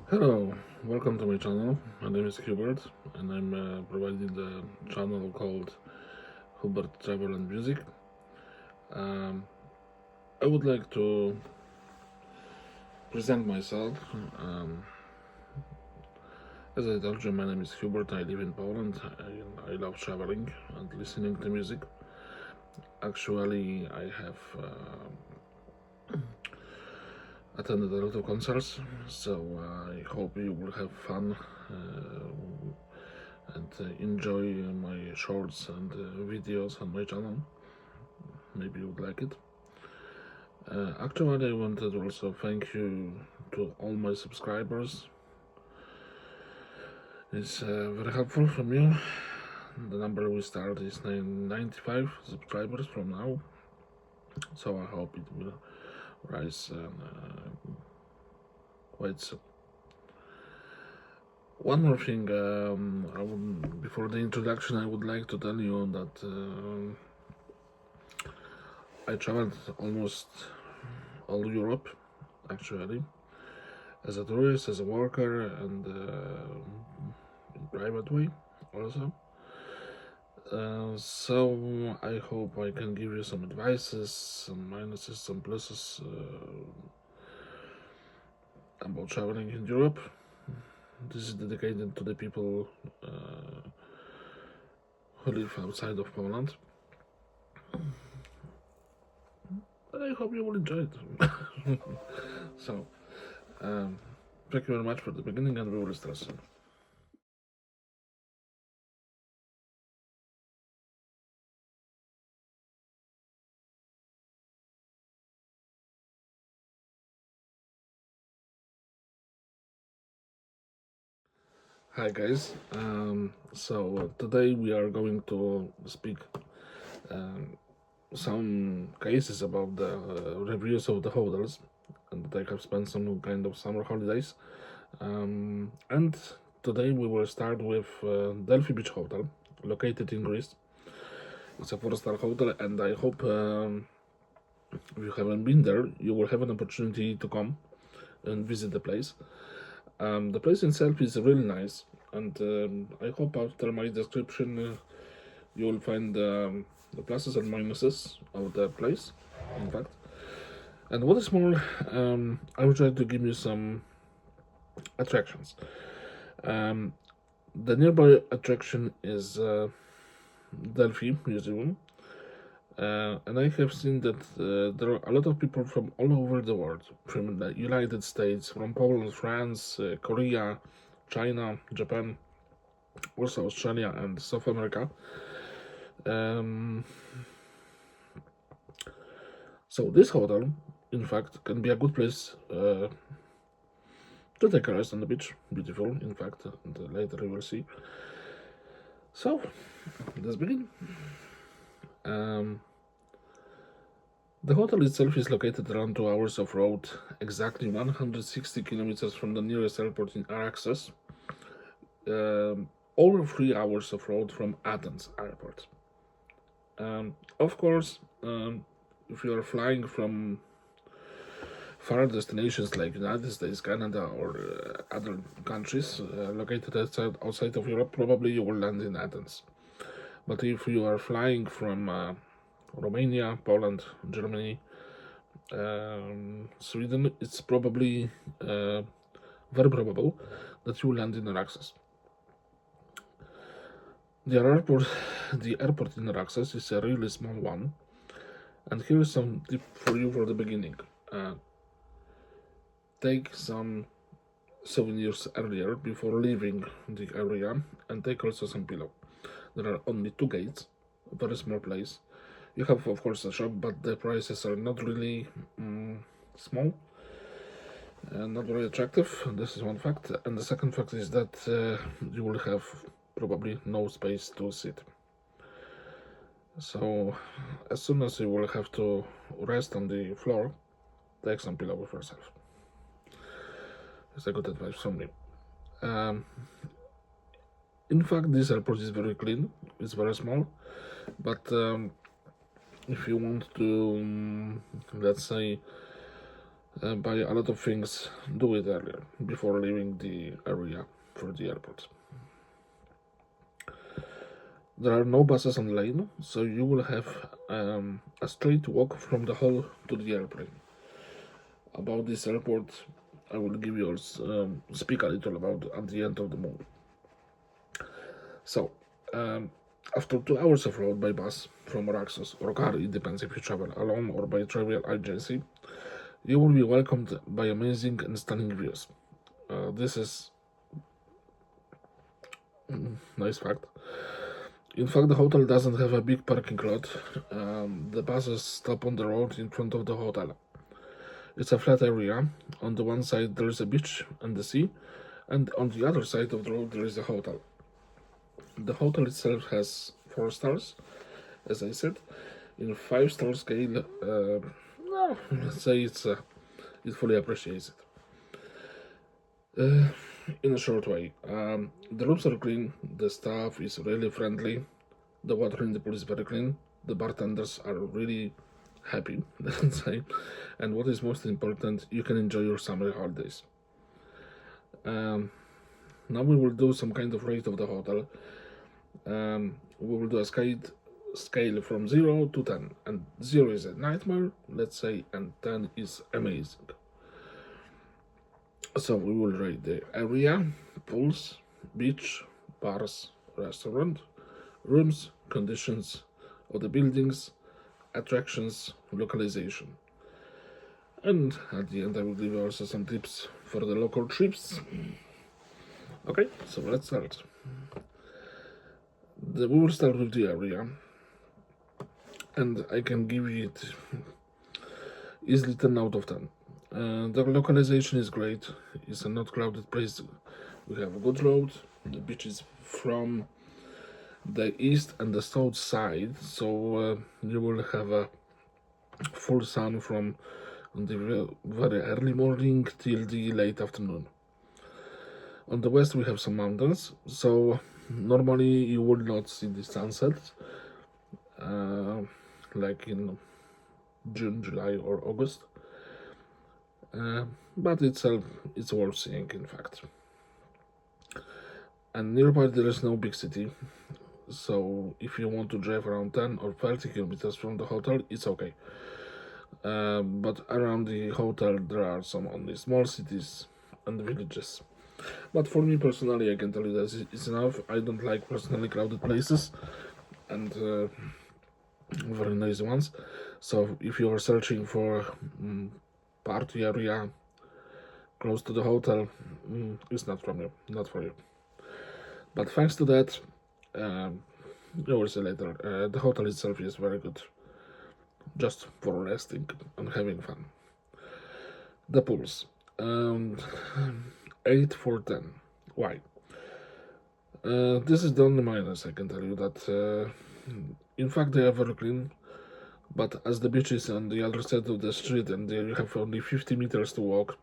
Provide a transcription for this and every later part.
Hello, welcome to my channel. My name is Hubert, and I'm providing the channel called Hubert Travel and Music. Um, I would like to present myself. Um, as I told you, my name is Hubert. I live in Poland. I love traveling and listening to music. Actually, I have attended a lot of concerts, so I hope you will have fun and enjoy my shorts and videos on my channel. Maybe you would like it. Actually, I wanted to also thank you to all my subscribers. It's very helpful from you. The number we start is 95 subscribers from now, so I hope it will rise quite soon. One more thing, before the introduction, I would like to tell you that I traveled almost all Europe, actually, as a tourist, as a worker, and in private way also. So I hope I can give you some advices, some minuses, some pluses about traveling in Europe. This is dedicated to the people who live outside of Poland. I hope you will enjoy it. So, thank you very much for the beginning, and we will start soon. Hi guys. So today we are going to speak some cases about the reviews of the hotels, and that I have spent some kind of summer holidays. And today we will start with Delphi Beach Hotel, located in Greece. It's a four-star hotel, and I hope if you haven't been there, you will have an opportunity to come and visit the place. The place itself is really nice, and I hope after my description you will find the pluses and minuses of the place, in fact. And what is more, I will try to give you some attractions. Um, the nearby attraction is Delphi Museum, and I have seen that there are a lot of people from all over the world, from the United States, from Poland, France, Korea, China, Japan, also Australia and South America. Um, so this hotel, in fact, can be a good place to take a rest on the beach. Beautiful, in fact, and later you will see. So let's begin. Um, the hotel itself is located around 2 hours of road, exactly 160 kilometers from the nearest airport in Araxos, over 3 hours of road from Athens airport. Of course, if you are flying from far destinations like United States, Canada, or other countries located outside of Europe, probably you will land in Athens. But if you are flying from Romania, Poland, Germany, Sweden, it's probably very probable that you will land in Araxos. The airport in Araxos is a really small one, and here is some tip for you for the beginning. Take some souvenirs earlier before leaving the area, and take also some pillow. There are only two gates, a very small place. You have, of course, a shop, but the prices are not really small and not very attractive. This is one fact. And the second fact is that you will have probably no space to sit. So, as soon as you will have to rest on the floor, take some pillow with yourself. It's a good advice from me. Um, in fact, this airport is very clean. It's very small, but if you want to, let's say, buy a lot of things, do it earlier before leaving the area for the airport. There are no buses on the lane, so you will have a straight walk from the hall to the airplane. About this airport, I will give you speak a little about at the end of the movie. So, after 2 hours of road by bus from Roxas or car, it depends if you travel alone or by travel agency, you will be welcomed by amazing and stunning views. This is nice fact. In fact, the hotel doesn't have a big parking lot. The buses stop on the road in front of the hotel. It's a flat area. On the one side there is a beach and the sea, and on the other side of the road there is a hotel. The hotel itself has 4 stars, as I said, in a 5-star scale. No, let's say it fully appreciates it. In a short way, the rooms are clean. The staff is really friendly. The water in the pool is very clean. The bartenders are really happy, let's say. And what is most important, you can enjoy your summer holidays. Now we will do some kind of rate of the hotel. We will do a scale from 0 to 10, and 0 is a nightmare, let's say, and 10 is amazing. So we will rate the area, pools, beach, bars, restaurant, rooms, conditions of the buildings, attractions, localization. And at the end I will give you also some tips for the local trips. Okay, so let's start. We will start with the area, and I can give it easily 10 out of 10. The localization is great. It's a not crowded place. We have a good road. The beach is from the east and the south side, so you will have a full sun from the very early morning till the late afternoon. On the west we have some mountains, so normally you will not see the sunset like in June, July, or August. But it's worth seeing, in fact. And nearby there is no big city, so if you want to drive around 10 or 30 kilometers from the hotel, it's okay. But around the hotel there are some only small cities and villages. But for me personally, I can tell you that it's enough. I don't like personally crowded places and very noisy ones. So if you are searching for party area close to the hotel, it's not from you, not for you. But thanks to that, you will see later, the hotel itself is very good, just for resting and having fun. The pools, 8 for 10. Why? This is the only minus I can tell you that. In fact, they are very clean, but as the beach is on the other side of the street and you have only 50 meters to walk,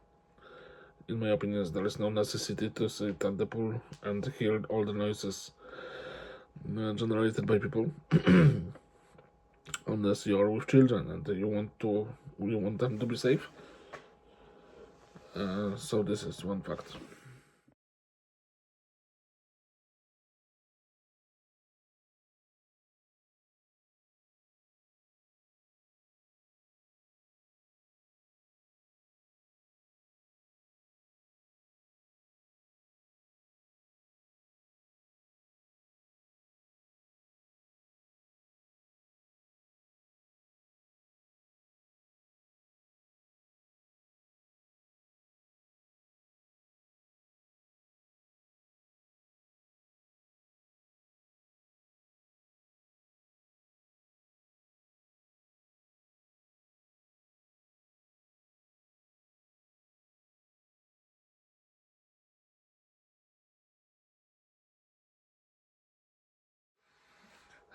in my opinion, there is no necessity to sit at the pool and hear all the noises generated by people, unless you are with children and you want them to be safe. So this is one fact.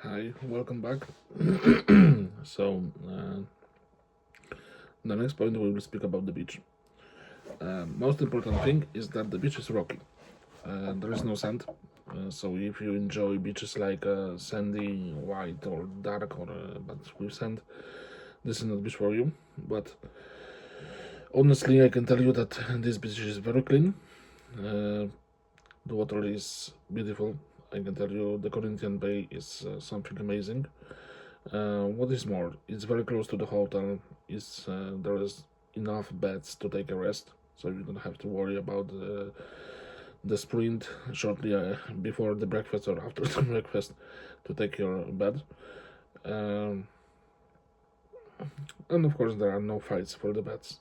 Hi, welcome back. So, the next point we will speak about the beach. Most important thing is that the beach is rocky. There is no sand, so if you enjoy beaches like sandy, white, or dark, or but with sand, this is not beach for you. But Honestly, I can tell you that this beach is very clean. Uh, the water is beautiful. I can tell you the Corinthian Bay is something amazing. What is more, it's very close to the hotel. There is enough beds to take a rest, so you don't have to worry about the sprint shortly before the breakfast or after the breakfast to take your bed. Um, and of course, there are no fights for the beds.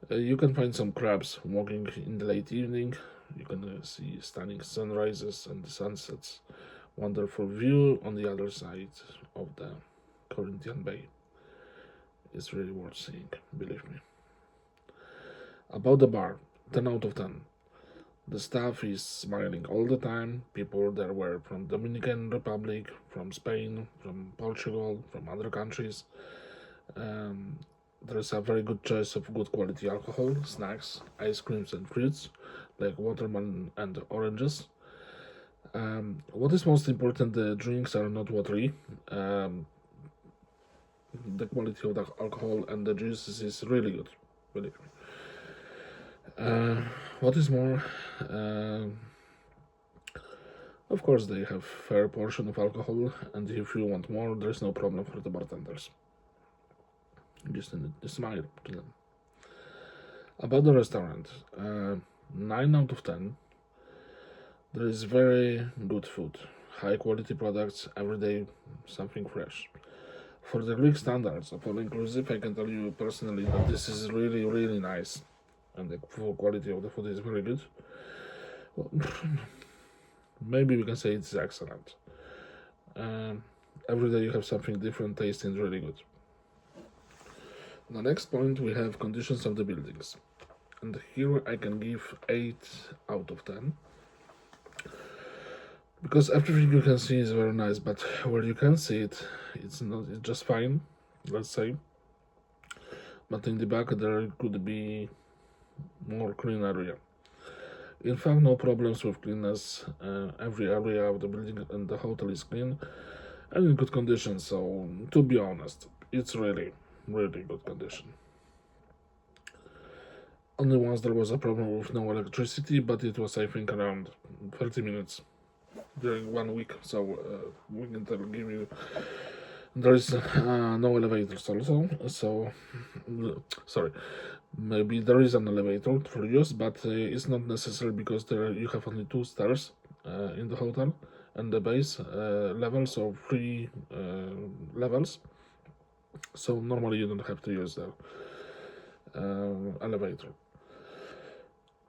You can find some crabs walking in the late evening. You can see stunning sunrises and sunsets. Wonderful view on the other side of the Corinthian Bay. It's really worth seeing, believe me. About the bar, 10 out of 10. The staff is smiling all the time. People there were from Dominican Republic, from Spain, from Portugal, from other countries. Um, there's a very good choice of good quality alcohol, snacks, ice creams, and fruits like watermelon and oranges. What is most important, the drinks are not watery. The quality of the alcohol and the juices is really good, believe me. What is more, uh, of course, they have fair portion of alcohol, and if you want more, there's no problem for the bartenders. Just need to smile to them. About the restaurant, 9 out of 10. There is very good food, high quality products every day, something fresh. For the Greek standards of all inclusive, I can tell you personally that this is really, really nice, and the full quality of the food is very good. Well, maybe we can say it's excellent. Um, every day you have something different, tasting really good. The next point we have conditions of the buildings, and here I can give 8 out of 10 because everything you can see is very nice, but where you can see it, it's just fine, let's say. But in the back there could be more clean area. In fact, no problems with cleanness. Every area of the building and the hotel is clean and in good condition. So, to be honest, it's really, really good condition. Only once there was a problem with no electricity, but it was, I think, around 30 minutes during 1 week. So, we can give you. There is no elevators also. So, sorry. Maybe there is an elevator for use, but it's not necessary because there you have only 2 stairs in the hotel and the base level, so 3 levels. So normally you don't have to use the elevator.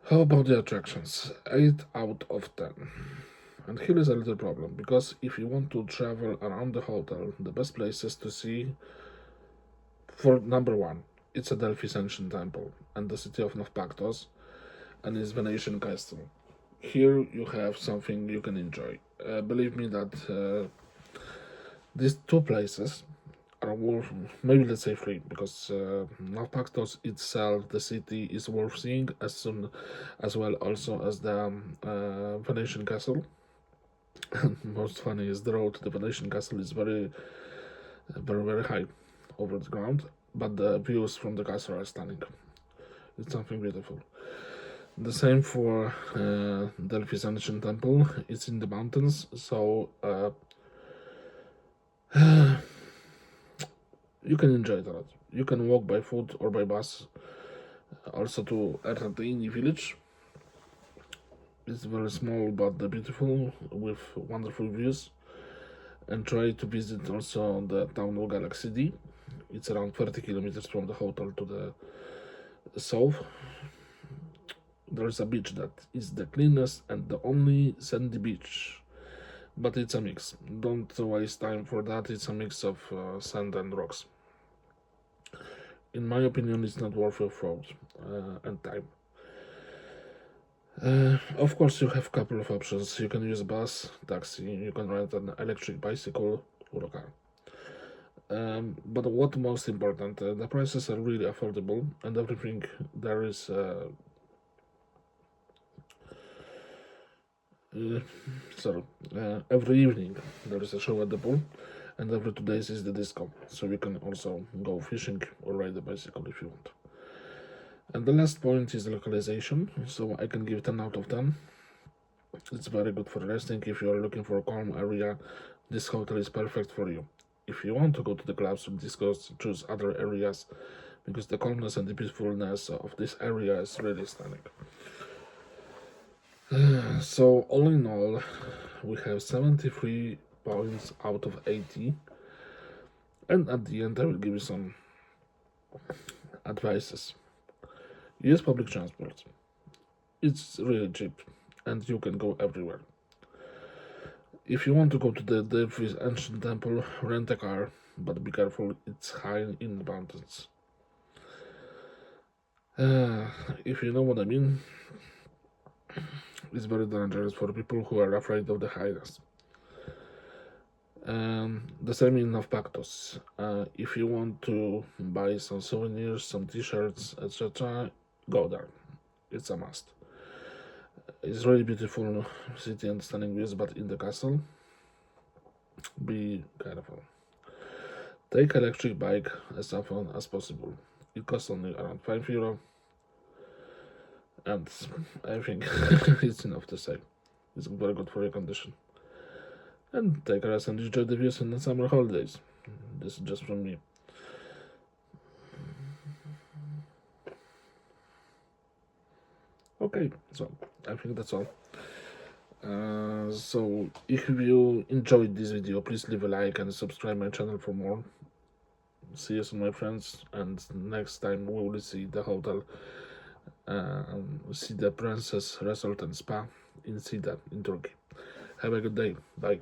How about the attractions? 8 out of 10. And here is a little problem because if you want to travel around the hotel, the best places to see for number one, it's a Delphi ancient temple and the city of Navpaktos and its Venetian castle. Here you have something you can enjoy. Believe me that these 2 places are worth, maybe let's say 3, because Navpaktos itself, the city, is worth seeing as well also as the Venetian castle. Most funny is the road to the Venetian castle is very high over the ground, but the views from the castle are stunning. It's something beautiful. The same for Delphi's ancient temple. It's in the mountains, so you can enjoy it a lot. You can walk by foot or by bus. Also to Eratini village. It's very small but beautiful with wonderful views. And try to visit also the town of Galaxy D. It's around 30 kilometers from the hotel to the south. There is a beach that is the cleanest and the only sandy beach, but it's a mix. Don't waste time for that. It's a mix of sand and rocks. In my opinion, it's not worth your thought and time. Of course, you have a couple of options. You can use a bus, taxi, you can rent an electric bicycle or a car. But what most important, the prices are really affordable and everything there is. Sorry, every evening there is a show at the pool, and every 2 days is the disco. So you can also go fishing or ride a bicycle if you want. And the last point is the localization. So I can give 10 out of 10. It's very good for resting. If you are looking for a calm area, this hotel is perfect for you. If you want to go to the clubs or discos, choose other areas because the calmness and the peacefulness of this area is really stunning. So all in all, we have 73 points out of 80. And at the end, I will give you some advices. Use public transport. It's really cheap and you can go everywhere. If you want to go to the Delphi ancient temple, rent a car, but be careful, it's high in the mountains. If you know what I mean, it's very dangerous for people who are afraid of the heights. The same in Navpactos. If you want to buy some souvenirs, some t-shirts, etc., go there. It's a must. It's really beautiful city and stunning views, but in the castle, be careful. Take electric bike as often as possible. It costs only around €5, and I think it's enough to say. It's very good for your condition. And take a rest and enjoy the views in the summer holidays. This is just from me. Okay, so I think that's all. So if you enjoyed this video, please leave a like and subscribe my channel for more. See you soon, my friends, and next time we will see the hotel, see the Princess Resort and Spa in Sida in Turkey. Have a good day. Bye.